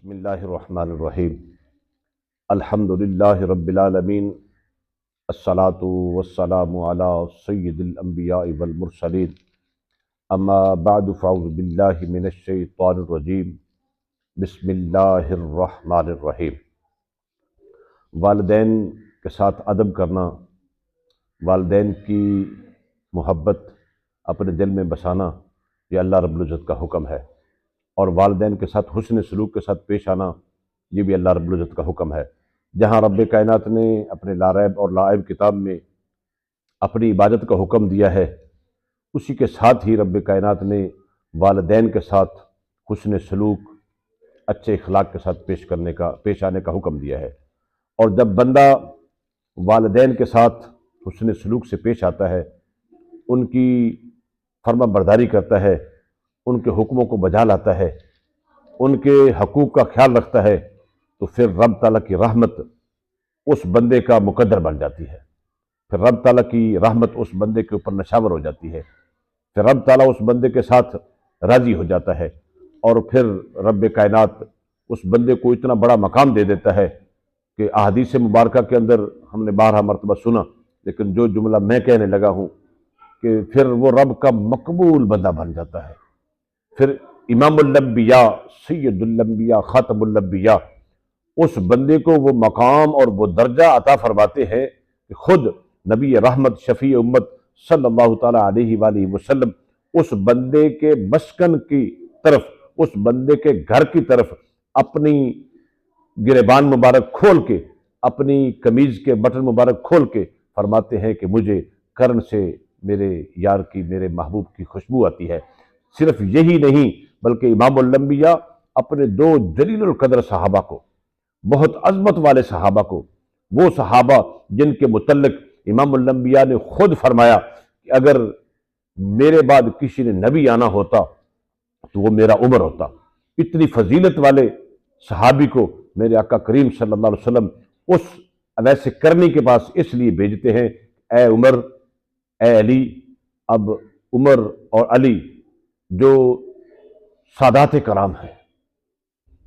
بسم اللہ الرحمن الرحیم الحمد للہ رب العالمین الصلاۃ والسلام علی سید الانبیاء والمرسلین اما بعد فاعوذ باللہ من الشیطان الرجیم بسم اللہ الرحمن الرحیم۔ والدین کے ساتھ ادب کرنا، والدین کی محبت اپنے دل میں بسانا، یہ اللہ رب العزت کا حکم ہے، اور والدین کے ساتھ حسن سلوک کے ساتھ پیش آنا یہ بھی اللہ رب العزت کا حکم ہے۔ جہاں رب کائنات نے اپنے لاریب اور لائب کتاب میں اپنی عبادت کا حکم دیا ہے، اسی کے ساتھ ہی رب کائنات نے والدین کے ساتھ حسن سلوک، اچھے اخلاق کے ساتھ پیش آنے کا حکم دیا ہے۔ اور جب بندہ والدین کے ساتھ حسن سلوک سے پیش آتا ہے، ان کی فرما برداری کرتا ہے، ان کے حکموں کو بجا لاتا ہے، ان کے حقوق کا خیال رکھتا ہے، تو پھر رب تعالیٰ کی رحمت اس بندے کا مقدر بن جاتی ہے، پھر رب تعالیٰ کی رحمت اس بندے کے اوپر نشاور ہو جاتی ہے، پھر رب تعالیٰ اس بندے کے ساتھ راضی ہو جاتا ہے، اور پھر رب کائنات اس بندے کو اتنا بڑا مقام دے دیتا ہے کہ احادیث مبارکہ کے اندر ہم نے 12 مرتبہ سنا، لیکن جو جملہ میں کہنے لگا ہوں کہ پھر وہ رب کا مقبول بندہ بن جاتا ہے، پھر امام الانبیاء، سید الانبیاء، خاتم الانبیاء اس بندے کو وہ مقام اور وہ درجہ عطا فرماتے ہیں کہ خود نبی رحمت شفیع امت صلی اللہ تعالیٰ علیہ وآلہ وسلم اس بندے کے مسکن کی طرف، اس بندے کے گھر کی طرف اپنی گریبان مبارک کھول کے، اپنی قمیض کے بٹن مبارک کھول کے فرماتے ہیں کہ مجھے کرن سے میرے یار کی، میرے محبوب کی خوشبو آتی ہے۔ صرف یہی نہیں بلکہ امام الانبیاء اپنے 2 جلیل القدر صحابہ کو، بہت عظمت والے صحابہ کو، وہ صحابہ جن کے متعلق امام الانبیاء نے خود فرمایا کہ اگر میرے بعد کسی نے نبی آنا ہوتا تو وہ میرا عمر ہوتا، اتنی فضیلت والے صحابی کو میرے آقا کریم صلی اللہ علیہ وسلم اس اویس کرنی کے پاس اس لیے بھیجتے ہیں، اے عمر، اے علی۔ اب عمر اور علی جو سادات کرام ہیں،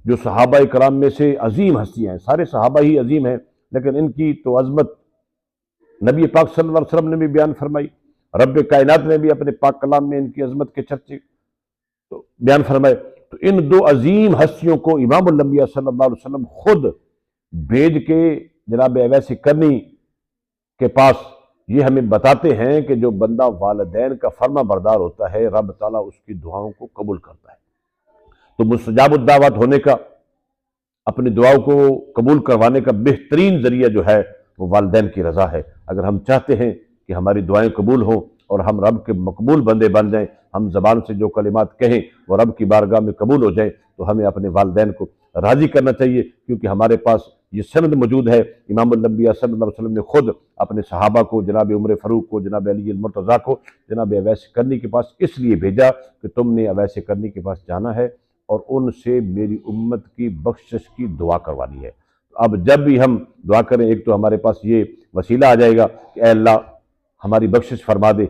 جو صحابہ کرام میں سے عظیم ہستیاں ہیں، سارے صحابہ ہی عظیم ہیں، لیکن ان کی تو عظمت نبی پاک صلی اللہ علیہ وسلم نے بھی بیان فرمائی، رب کائنات نے بھی اپنے پاک کلام میں ان کی عظمت کے چرچے تو بیان فرمائے۔ تو ان 2 عظیم ہستیوں کو امام الانبیاء صلی اللہ علیہ وسلم خود بھیج کے جناب اویس کرنی کے پاس یہ ہمیں بتاتے ہیں کہ جو بندہ والدین کا فرما بردار ہوتا ہے، رب تعالیٰ اس کی دعاؤں کو قبول کرتا ہے۔ تو مستجاب الدعوات ہونے کا، اپنی دعاؤں کو قبول کروانے کا بہترین ذریعہ جو ہے وہ والدین کی رضا ہے۔ اگر ہم چاہتے ہیں کہ ہماری دعائیں قبول ہوں اور ہم رب کے مقبول بندے بن جائیں، ہم زبان سے جو کلمات کہیں وہ رب کی بارگاہ میں قبول ہو جائیں، تو ہمیں اپنے والدین کو راضی کرنا چاہیے، کیونکہ ہمارے پاس یہ سند موجود ہے، امام الانبیاء صلی اللہ علیہ وسلم نے خود اپنے صحابہ کو، جناب عمر فاروق کو، جناب علی المرتضیٰ کو جناب اویس کرنی کے پاس اس لیے بھیجا کہ تم نے اویس کرنی کے پاس جانا ہے اور ان سے میری امت کی بخشش کی دعا کروانی ہے۔ اب جب بھی ہم دعا کریں، ایک تو ہمارے پاس یہ وسیلہ آ جائے گا کہ اے اللہ ہماری بخشش فرما دے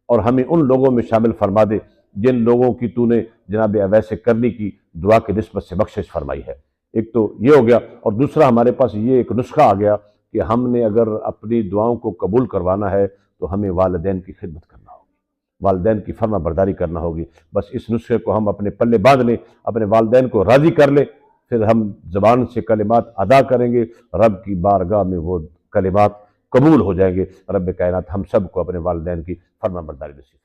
اور ہمیں ان لوگوں میں شامل فرما دے جن لوگوں کی تو نے جناب اویس کرنی کی دعا کی نسبت سے بخشش فرمائی ہے۔ ایک تو یہ ہو گیا، اور دوسرا ہمارے پاس یہ ایک نسخہ آ گیا کہ ہم نے اگر اپنی دعاؤں کو قبول کروانا ہے تو ہمیں والدین کی خدمت کرنا ہوگی، والدین کی فرما برداری کرنا ہوگی۔ بس اس نسخے کو ہم اپنے پلے باندھ لیں، اپنے والدین کو راضی کر لیں، پھر ہم زبان سے کلمات ادا کریں گے، رب کی بارگاہ میں وہ کلمات قبول ہو جائیں گے۔ رب کائنات ہم سب کو اپنے والدین کی فرما برداری نصیب